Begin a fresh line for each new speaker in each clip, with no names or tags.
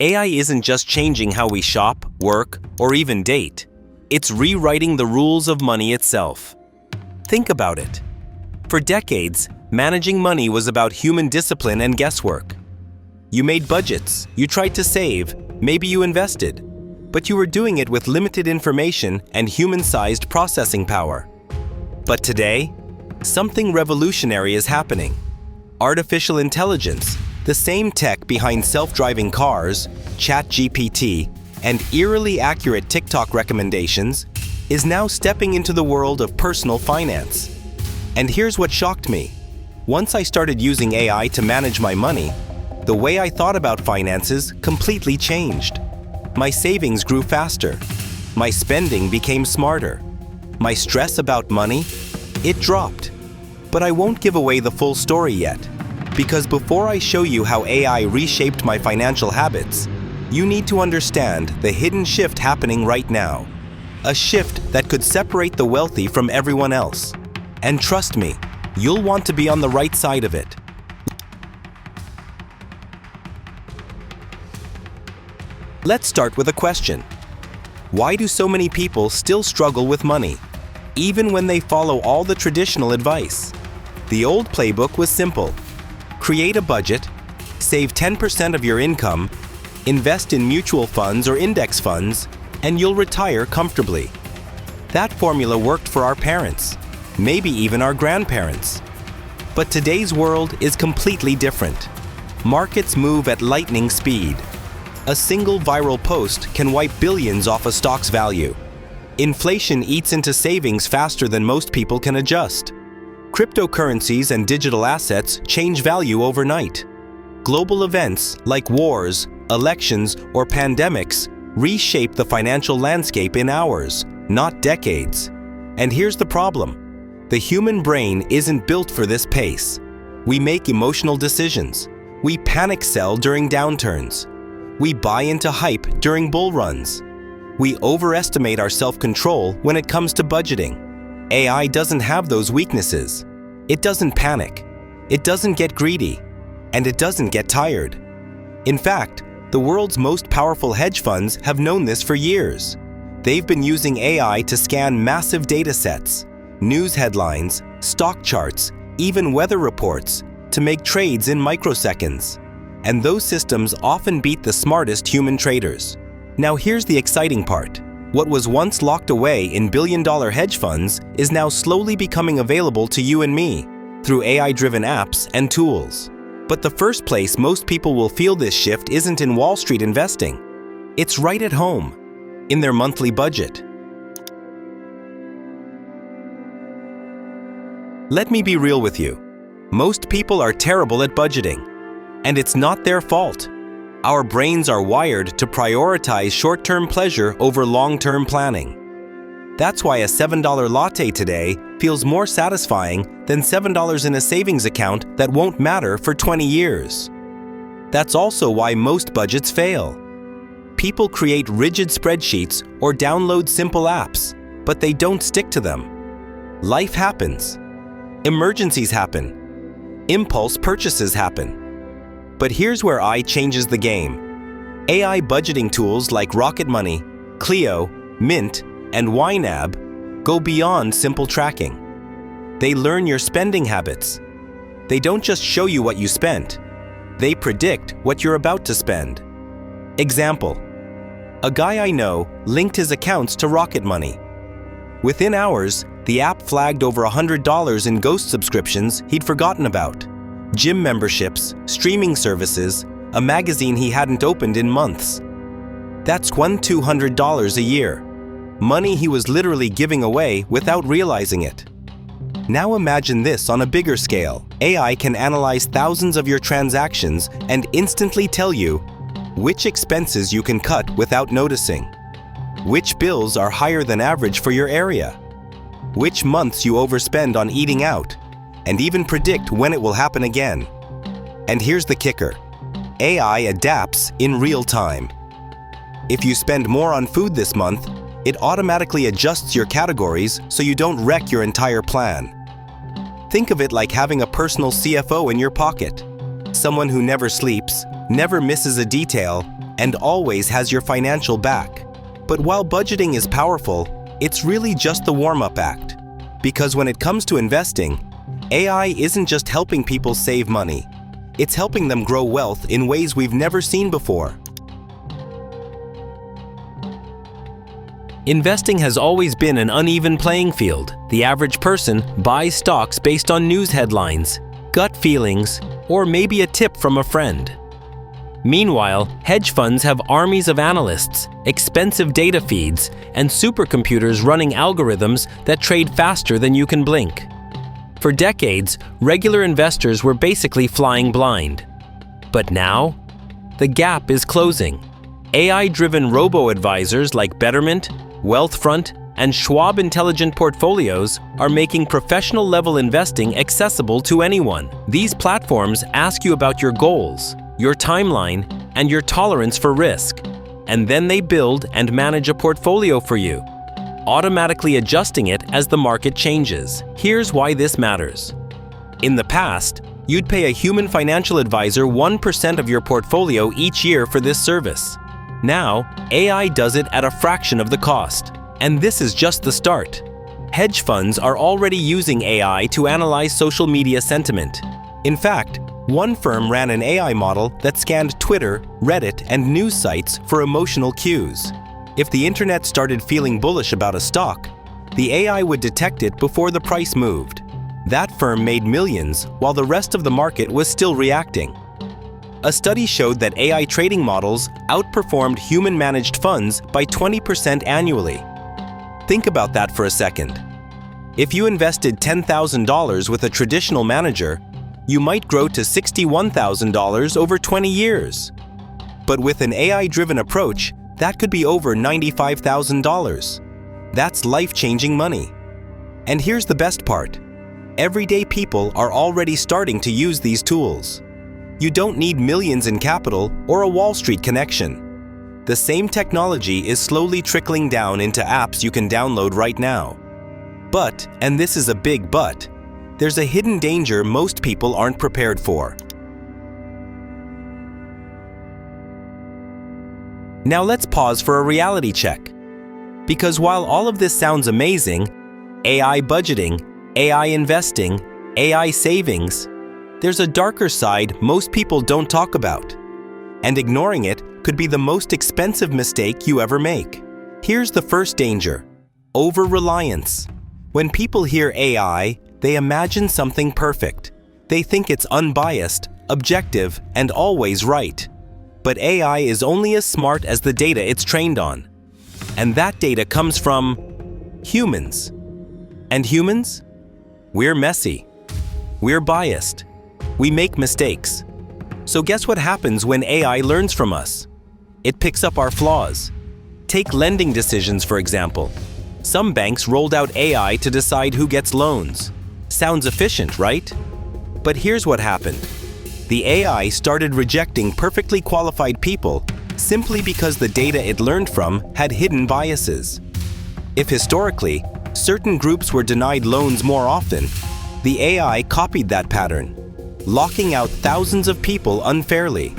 AI isn't just changing how we shop, work, or even date. It's rewriting the rules of money itself. Think about it. For decades, managing money was about human discipline and guesswork. You made budgets, you tried to save, maybe you invested, but you were doing it with limited information and human-sized processing power. But today, something revolutionary is happening. Artificial intelligence, the same tech behind self-driving cars, ChatGPT, and eerily accurate TikTok recommendations, is now stepping into the world of personal finance. And here's what shocked me. Once I started using AI to manage my money, the way I thought about finances completely changed. My savings grew faster. My spending became smarter. My stress about money, it dropped. But I won't give away the full story yet, because before I show you how AI reshaped my financial habits, you need to understand the hidden shift happening right now. A shift that could separate the wealthy from everyone else. And trust me, you'll want to be on the right side of it. Let's start with a question. Why do so many people still struggle with money, even when they follow all the traditional advice? The old playbook was simple. Create a budget, save 10% of your income, invest in mutual funds or index funds, and you'll retire comfortably. That formula worked for our parents, maybe even our grandparents. But today's world is completely different. Markets move at lightning speed. A single viral post can wipe billions off a stock's value. Inflation eats into savings faster than most people can adjust. Cryptocurrencies and digital assets change value overnight. Global events like wars, elections, or pandemics reshape the financial landscape in hours, not decades. And here's the problem. The human brain isn't built for this pace. We make emotional decisions. We panic sell during downturns. We buy into hype during bull runs. We overestimate our self-control when it comes to budgeting. AI doesn't have those weaknesses. It doesn't panic. It doesn't get greedy. And it doesn't get tired. In fact, the world's most powerful hedge funds have known this for years. They've been using AI to scan massive data sets, news headlines, stock charts, even weather reports, to make trades in microseconds. And those systems often beat the smartest human traders. Now here's the exciting part. What was once locked away in billion-dollar hedge funds is now slowly becoming available to you and me through AI-driven apps and tools. But the first place most people will feel this shift isn't in Wall Street investing. It's right at home, in their monthly budget. Let me be real with you. Most people are terrible at budgeting. And it's not their fault. Our brains are wired to prioritize short-term pleasure over long-term planning. That's why a $7 latte today feels more satisfying than $7 in a savings account that won't matter for 20 years. That's also why most budgets fail. People create rigid spreadsheets or download simple apps, but they don't stick to them. Life happens. Emergencies happen. Impulse purchases happen. But here's where AI changes the game. AI budgeting tools like Rocket Money, Clio, Mint, and YNAB go beyond simple tracking. They learn your spending habits. They don't just show you what you spent. They predict what you're about to spend. Example: a guy I know linked his accounts to Rocket Money. Within hours, the app flagged over $100 in ghost subscriptions he'd forgotten about. Gym memberships, streaming services, a magazine he hadn't opened in months. That's $200 a year. Money he was literally giving away without realizing it. Now imagine this on a bigger scale. AI can analyze thousands of your transactions and instantly tell you which expenses you can cut without noticing, which bills are higher than average for your area, which months you overspend on eating out, and even predict when it will happen again. And here's the kicker. AI adapts in real time. If you spend more on food this month, it automatically adjusts your categories so you don't wreck your entire plan. Think of it like having a personal CFO in your pocket. Someone who never sleeps, never misses a detail, and always has your financial back. But while budgeting is powerful, it's really just the warm-up act. Because when it comes to investing, AI isn't just helping people save money, it's helping them grow wealth in ways we've never seen before. Investing has always been an uneven playing field. The average person buys stocks based on news headlines, gut feelings, or maybe a tip from a friend. Meanwhile, hedge funds have armies of analysts, expensive data feeds, and supercomputers running algorithms that trade faster than you can blink. For decades, regular investors were basically flying blind. But now, the gap is closing. AI-driven robo-advisors like Betterment, Wealthfront, and Schwab Intelligent Portfolios are making professional-level investing accessible to anyone. These platforms ask you about your goals, your timeline, and your tolerance for risk, and then they build and manage a portfolio for you, automatically adjusting it as the market changes. Here's why this matters. In the past, you'd pay a human financial advisor 1% of your portfolio each year for this service. Now, AI does it at a fraction of the cost. And this is just the start. Hedge funds are already using AI to analyze social media sentiment. In fact, one firm ran an AI model that scanned Twitter, Reddit, and news sites for emotional cues. If the internet started feeling bullish about a stock, the AI would detect it before the price moved. That firm made millions while the rest of the market was still reacting. A study showed that AI trading models outperformed human-managed funds by 20% annually. Think about that for a second. If you invested $10,000 with a traditional manager, you might grow to $61,000 over 20 years. But with an AI-driven approach, that could be over $95,000. That's life-changing money. And here's the best part. Everyday people are already starting to use these tools. You don't need millions in capital or a Wall Street connection. The same technology is slowly trickling down into apps you can download right now. But, and this is a big but, there's a hidden danger most people aren't prepared for. Now let's pause for a reality check. Because while all of this sounds amazing, AI budgeting, AI investing, AI savings, there's a darker side most people don't talk about. And ignoring it could be the most expensive mistake you ever make. Here's the first danger: over-reliance. When people hear AI, they imagine something perfect. They think it's unbiased, objective, and always right. But AI is only as smart as the data it's trained on. And that data comes from humans. And humans? We're messy. We're biased. We make mistakes. So guess what happens when AI learns from us? It picks up our flaws. Take lending decisions, for example. Some banks rolled out AI to decide who gets loans. Sounds efficient, right? But here's what happened. The AI started rejecting perfectly qualified people simply because the data it learned from had hidden biases. If historically, certain groups were denied loans more often, the AI copied that pattern, locking out thousands of people unfairly.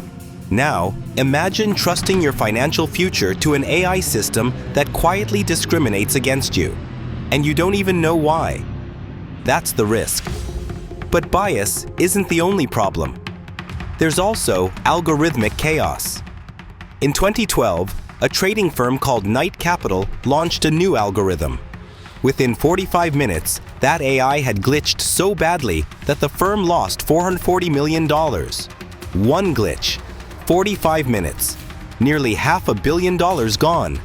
Now, imagine trusting your financial future to an AI system that quietly discriminates against you, and you don't even know why. That's the risk. But bias isn't the only problem. There's also algorithmic chaos. In 2012, a trading firm called Knight Capital launched a new algorithm. Within 45 minutes, that AI had glitched so badly that the firm lost $440 million. One glitch, 45 minutes, nearly $500 million gone.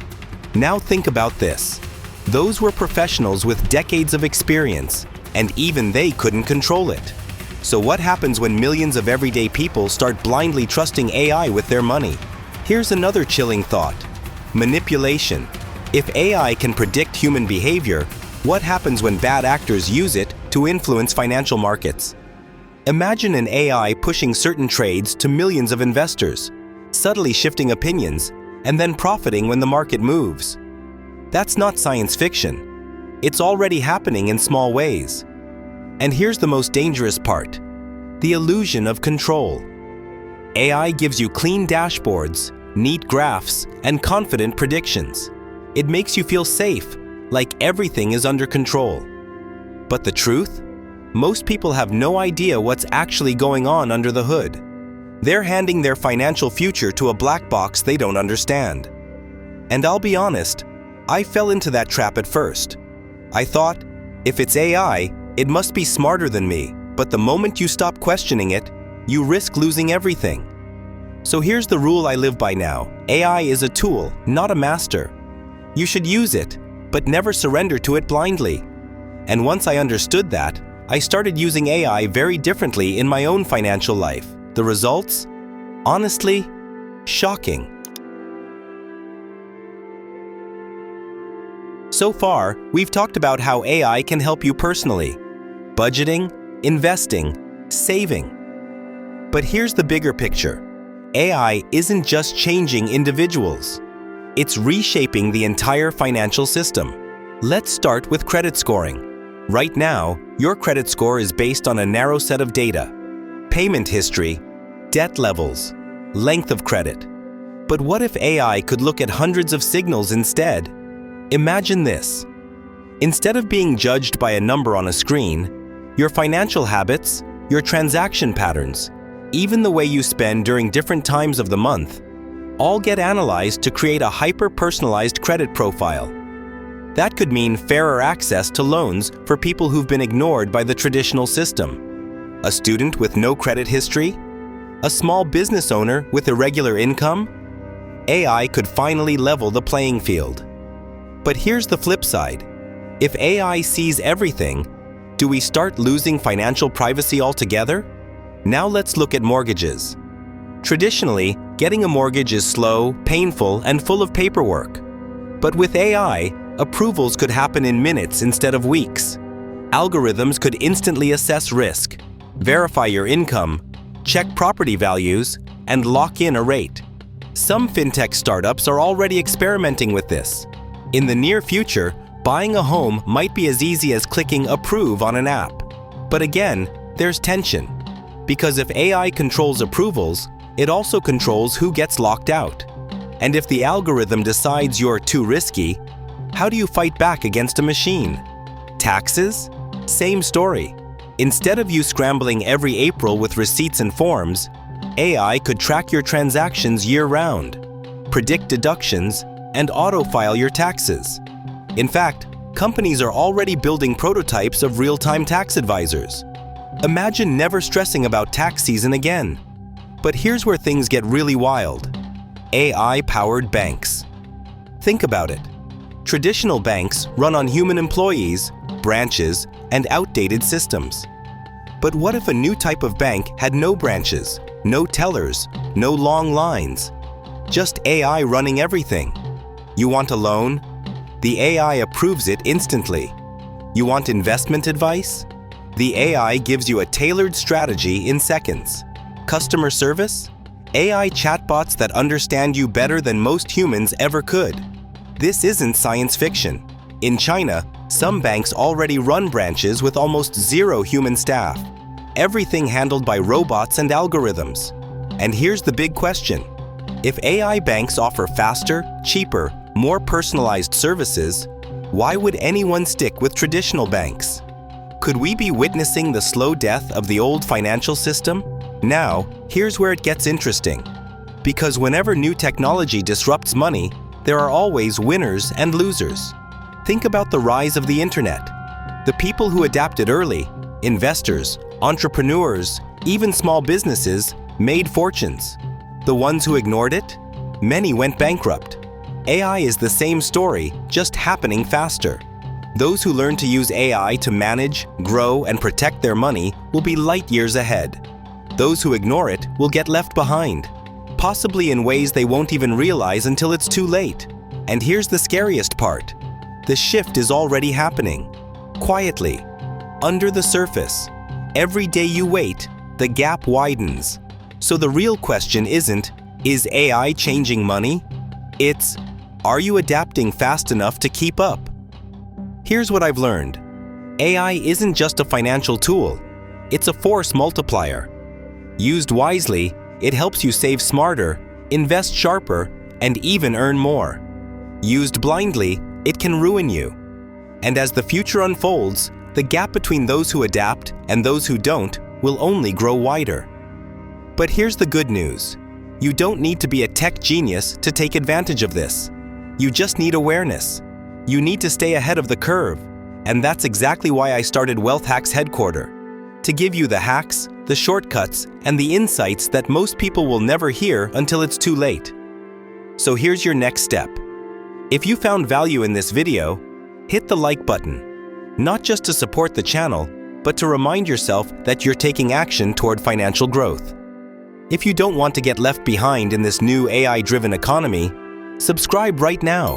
Now think about this. Those were professionals with decades of experience, and even they couldn't control it. So what happens when millions of everyday people start blindly trusting AI with their money? Here's another chilling thought: manipulation. If AI can predict human behavior, what happens when bad actors use it to influence financial markets? Imagine an AI pushing certain trades to millions of investors, subtly shifting opinions, and then profiting when the market moves. That's not science fiction. It's already happening in small ways. And here's the most dangerous part: the illusion of control. AI gives you clean dashboards, neat graphs, and confident predictions. It makes you feel safe, like everything is under control. But the truth? Most people have no idea what's actually going on under the hood. They're handing their financial future to a black box they don't understand. And I'll be honest, I fell into that trap at first. I thought, if it's AI, it must be smarter than me. But the moment you stop questioning it, you risk losing everything. So here's the rule I live by now. AI is a tool, not a master. You should use it, but never surrender to it blindly. And once I understood that, I started using AI very differently in my own financial life. The results? Honestly, shocking. So far, we've talked about how AI can help you personally. Budgeting, investing, saving. But here's the bigger picture. AI isn't just changing individuals. It's reshaping the entire financial system. Let's start with credit scoring. Right now, your credit score is based on a narrow set of data: payment history, debt levels, length of credit. But what if AI could look at hundreds of signals instead? Imagine this. Instead of being judged by a number on a screen, your financial habits, your transaction patterns, even the way you spend during different times of the month, all get analyzed to create a hyper-personalized credit profile. That could mean fairer access to loans for people who've been ignored by the traditional system. A student with no credit history? A small business owner with irregular income? AI could finally level the playing field. But here's the flip side. If AI sees everything, do we start losing financial privacy altogether? Now let's look at mortgages. Traditionally, getting a mortgage is slow, painful, and full of paperwork. But with AI, approvals could happen in minutes instead of weeks. Algorithms could instantly assess risk, verify your income, check property values, and lock in a rate. Some fintech startups are already experimenting with this. In the near future, buying a home might be as easy as clicking approve on an app. But again, there's tension. Because if AI controls approvals, it also controls who gets locked out. And if the algorithm decides you're too risky, how do you fight back against a machine? Taxes? Same story. Instead of you scrambling every April with receipts and forms, AI could track your transactions year-round, predict deductions, and auto-file your taxes. In fact, companies are already building prototypes of real-time tax advisors. Imagine never stressing about tax season again. But here's where things get really wild. AI-powered banks. Think about it. Traditional banks run on human employees, branches, and outdated systems. But what if a new type of bank had no branches, no tellers, no long lines? Just AI running everything. You want a loan? The AI approves it instantly. You want investment advice? The AI gives you a tailored strategy in seconds. Customer service? AI chatbots that understand you better than most humans ever could. This isn't science fiction. In China, some banks already run branches with almost zero human staff. Everything handled by robots and algorithms. And here's the big question. If AI banks offer faster, cheaper, more personalized services, why would anyone stick with traditional banks? Could we be witnessing the slow death of the old financial system? Now, here's where it gets interesting. Because whenever new technology disrupts money, there are always winners and losers. Think about the rise of the internet. The people who adapted early, investors, entrepreneurs, even small businesses, made fortunes. The ones who ignored it? Many went bankrupt. AI is the same story, just happening faster. Those who learn to use AI to manage, grow, and protect their money will be light years ahead. Those who ignore it will get left behind, possibly in ways they won't even realize until it's too late. And here's the scariest part. The shift is already happening. Quietly, under the surface. Every day you wait, the gap widens. So the real question isn't, is AI changing money? It's, are you adapting fast enough to keep up? Here's what I've learned. AI isn't just a financial tool. It's a force multiplier. Used wisely, it helps you save smarter, invest sharper, and even earn more. Used blindly, it can ruin you. And as the future unfolds, the gap between those who adapt and those who don't will only grow wider. But here's the good news. You don't need to be a tech genius to take advantage of this. You just need awareness. You need to stay ahead of the curve. And that's exactly why I started Wealth Hacks Headquarters, to give you the hacks, the shortcuts, and the insights that most people will never hear until it's too late. So here's your next step. If you found value in this video, hit the like button, not just to support the channel, but to remind yourself that you're taking action toward financial growth. If you don't want to get left behind in this new AI-driven economy, subscribe right now,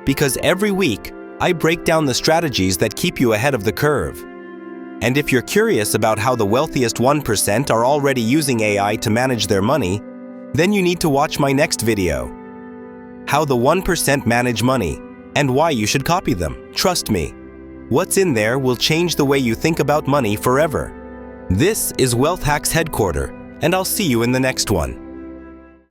because every week I break down the strategies that keep you ahead of the curve. And if you're curious about how the wealthiest 1% are already using AI to manage their money, then you need to watch my next video. How the 1% manage money, and why you should copy them. Trust me, what's in there will change the way you think about money forever. This is Wealth Hacks Headquarters, and I'll see you in the next one.